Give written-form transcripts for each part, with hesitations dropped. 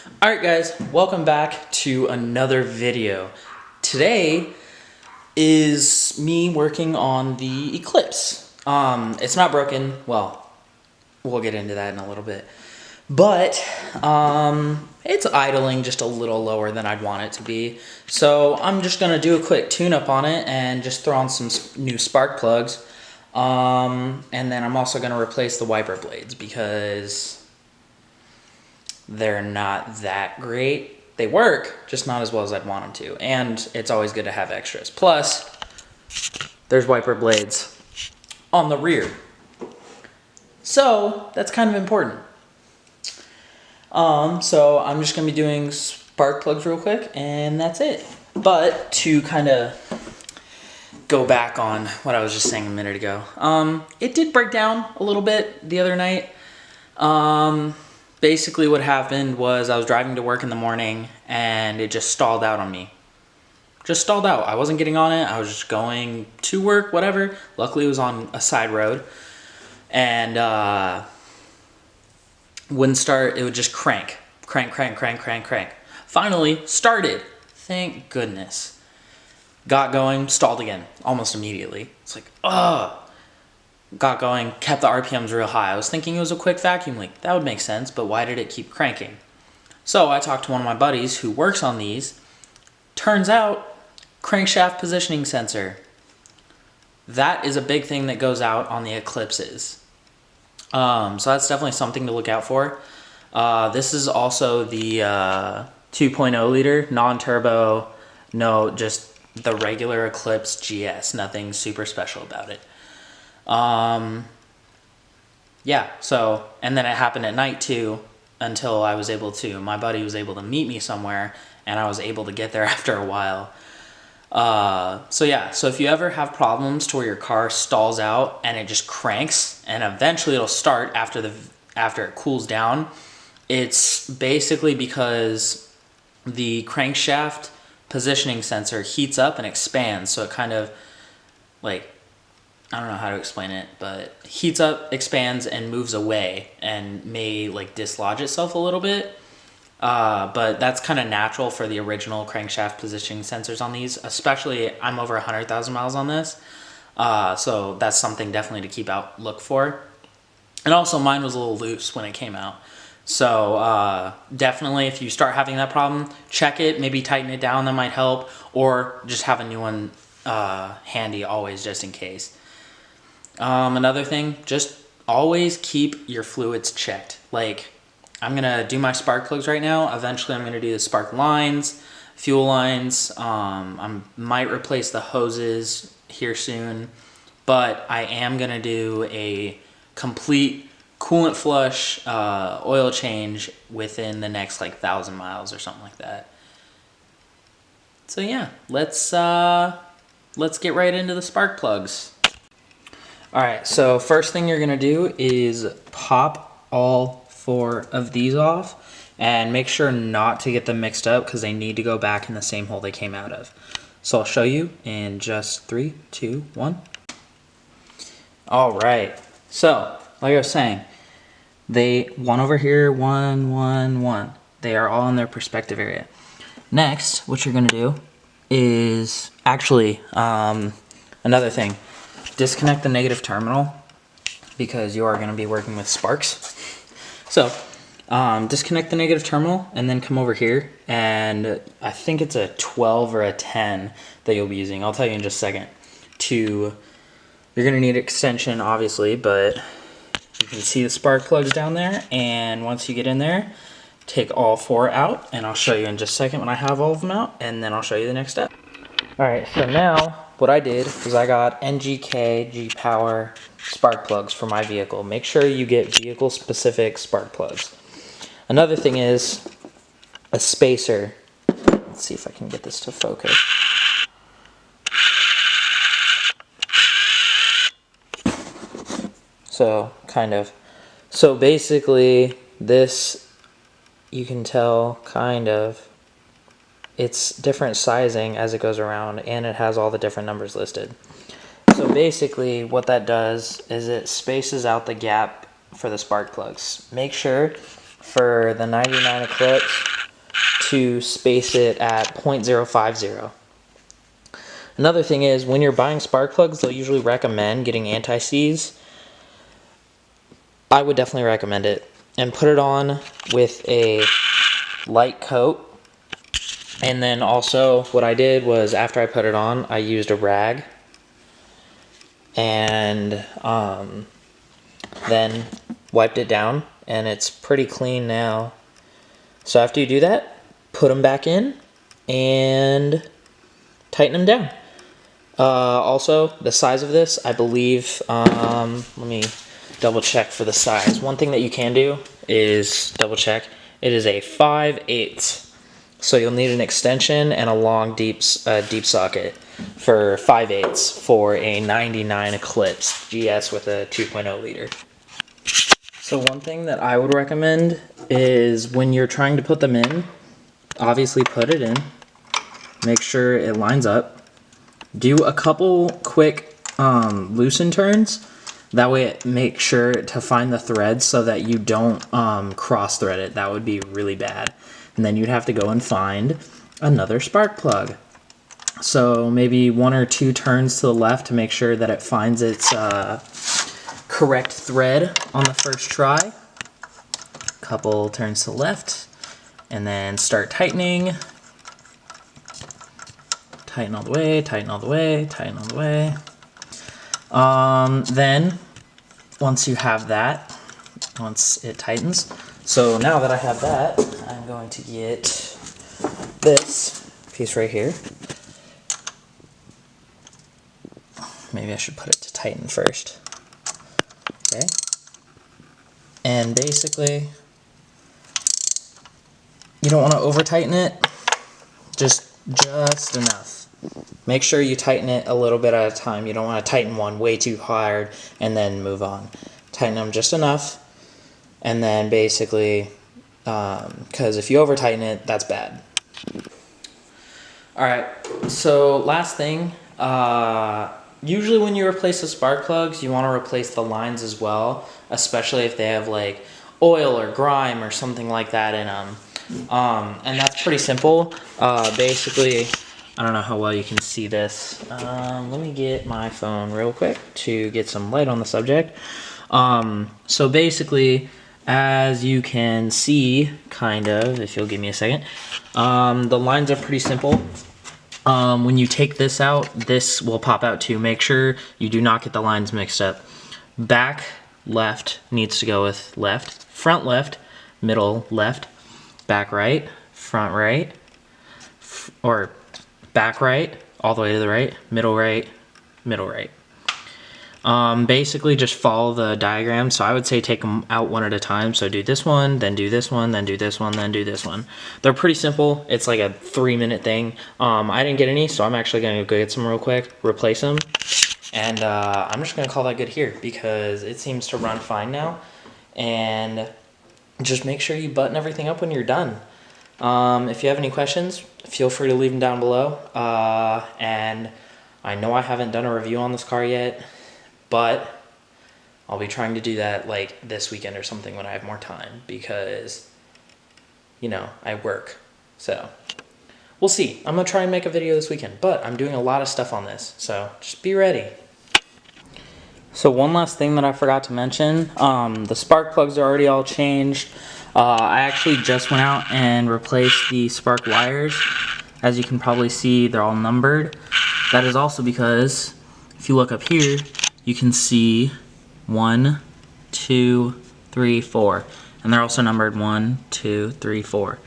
Alright guys, welcome back to another video. Today is me working on the Eclipse. It's not broken, well, we'll get into that in a little bit. But it's idling just a little lower than I'd want it to be. So I'm just going to do a quick tune-up on it and just throw on some new spark plugs. And then I'm also going to replace the wiper blades because they're not that great. They work, just not as well as I'd want them to. And it's always good to have extras. Plus, there's wiper blades on the rear. So, that's kind of important. So I'm just going to be doing spark plugs real quick, and that's it. But to kind of go back on what I was just saying a minute ago, it did break down a little bit the other night. Basically what happened was I was driving to work in the morning and it just stalled out on me. Just stalled out. I wasn't getting on it. I was just going to work, whatever. Luckily it was on a side road. And wouldn't start. It would just crank. Crank. Finally started. Thank goodness. Got going, stalled again. Almost immediately. It's like, ugh. Got going, kept the RPMs real high. I was thinking it was a quick vacuum leak. That would make sense, but why did it keep cranking? So I talked to one of my buddies who works on these. Turns out, crankshaft positioning sensor. That is a big thing that goes out on the Eclipses. So that's definitely something to look out for. This is also the 2.0 liter, non-turbo, no, just the regular Eclipse GS. Nothing super special about it. Yeah, so, and then it happened at night too, until I was able to, my buddy was able to meet me somewhere, and I was able to get there after a while. So yeah, so if you ever have problems to where your car stalls out and it just cranks, and eventually it'll start after it cools down, it's basically because the crankshaft positioning sensor heats up and expands, so it kind of, like, I don't know how to explain it, but heats up, expands, and moves away, and may like dislodge itself a little bit. But that's kind of natural for the original crankshaft positioning sensors on these, especially I'm over 100,000 miles on this. So that's something definitely to look for. And also mine was a little loose when it came out. So definitely if you start having that problem, check it, maybe tighten it down, that might help, or just have a new one handy always just in case. Another thing, just always keep your fluids checked. Like, I'm going to do my spark plugs right now. Eventually, I'm going to do the spark lines, fuel lines. I might replace the hoses here soon. But I am going to do a complete coolant flush oil change within the next, like, 1,000 miles or something like that. So, yeah, let's get right into the spark plugs. Alright, so first thing you're going to do is pop all 4 of these off and make sure not to get them mixed up because they need to go back in the same hole they came out of. So I'll show you in just 3, 2, 1. Alright, so like I was saying, one over here, 1, 1, 1. They are all in their perspective area. Next, what you're going to do is actually another thing. Disconnect the negative terminal because you are going to be working with sparks. So disconnect the negative terminal and then come over here, and I think it's a 12 or a 10 that you'll be using. I'll tell you in just a second. You're going to need extension obviously, but you can see the spark plugs down there, and once you get in there, take all 4 out, and I'll show you in just a second when I have all of them out, and then I'll show you the next step. Alright, so now what I did was I got NGK G-Power spark plugs for my vehicle. Make sure you get vehicle specific spark plugs. Another thing is a spacer. Let's see if I can get this to focus. So, kind of. So basically, this, you can tell, kind of, it's different sizing as it goes around, and it has all the different numbers listed. So basically what that does is it spaces out the gap for the spark plugs. Make sure for the 99 Eclipse to space it at 0.050. Another thing is, when you're buying spark plugs, they'll usually recommend getting anti-seize. I would definitely recommend it. And put it on with a light coat. And then also, what I did was, after I put it on, I used a rag. And then wiped it down. And it's pretty clean now. So after you do that, put them back in and tighten them down. Also, the size of this, I believe, let me double check for the size. One thing that you can do is double check. It is a 5/8. So you'll need an extension and a long deep socket for 5/8 for a 99 Eclipse GS with a 2.0 liter. So one thing that I would recommend is when you're trying to put them in, obviously put it in, make sure it lines up, do a couple quick loosen turns, that way it makes sure to find the threads so that you don't cross thread it. That would be really bad. And then you'd have to go and find another spark plug. So maybe 1 or 2 turns to the left to make sure that it finds its correct thread on the first try. Couple turns to the left, and then start tightening. Tighten all the way, tighten all the way, tighten all the way. Then, once you have that, once it tightens, so now that I have that, I'm going to get this piece right here. Maybe I should put it to tighten first. Okay. And basically, you don't want to over tighten it, just enough. Make sure you tighten it a little bit at a time. You don't want to tighten one way too hard and then move on. Tighten them just enough, and then basically, because if you over tighten it, that's bad. Alright, so last thing, usually when you replace the spark plugs, you want to replace the lines as well, especially if they have like oil or grime or something like that in them. And that's pretty simple. Basically, I don't know how well you can see this. Let me get my phone real quick to get some light on the subject. So basically, as you can see, kind of, if you'll give me a second, the lines are pretty simple. When you take this out, this will pop out too. Make sure you do not get the lines mixed up. Back left needs to go with left, front left, middle left, back right, front right, or back right, all the way to the right, middle right, middle right. Basically just follow the diagram. So I would say take them out one at a time. So do this one, then do this one, then do this one, then do this one. They're pretty simple. It's like a 3-minute thing. I didn't get any, so I'm actually gonna go get some real quick, replace them. And I'm just gonna call that good here because it seems to run fine now. And just make sure you button everything up when you're done. If you have any questions, feel free to leave them down below. And I know I haven't done a review on this car yet, but I'll be trying to do that like this weekend or something when I have more time because, you know, I work. So we'll see. I'm gonna try and make a video this weekend, but I'm doing a lot of stuff on this, so just be ready. So one last thing that I forgot to mention, the spark plugs are already all changed. I actually just went out and replaced the spark wires. As you can probably see, they're all numbered. That is also because if you look up here, you can see 1, 2, 3, 4. And they're also numbered 1, 2, 3, 4.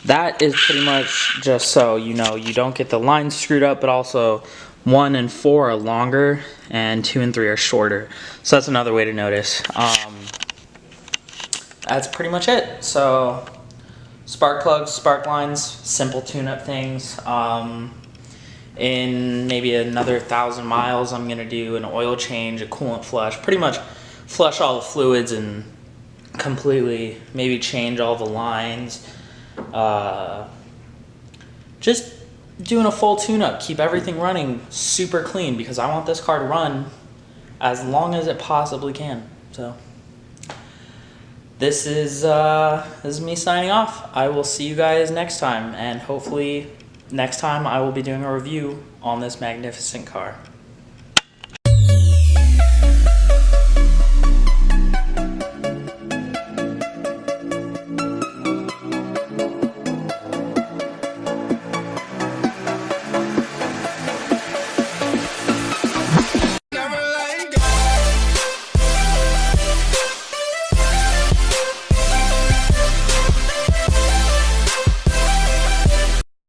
That is pretty much just so you know you don't get the lines screwed up, but also 1 and 4 are longer and 2 and 3 are shorter. So that's another way to notice. That's pretty much it. So spark plugs, spark lines, simple tune-up things. In maybe another 1,000 miles, I'm gonna do an oil change, a coolant flush, pretty much flush all the fluids and completely maybe change all the lines. Just doing a full tune-up, keep everything running super clean because I want this car to run as long as it possibly can. So this is me signing off. I will see you guys next time, and hopefully next time I will be doing a review on this magnificent car.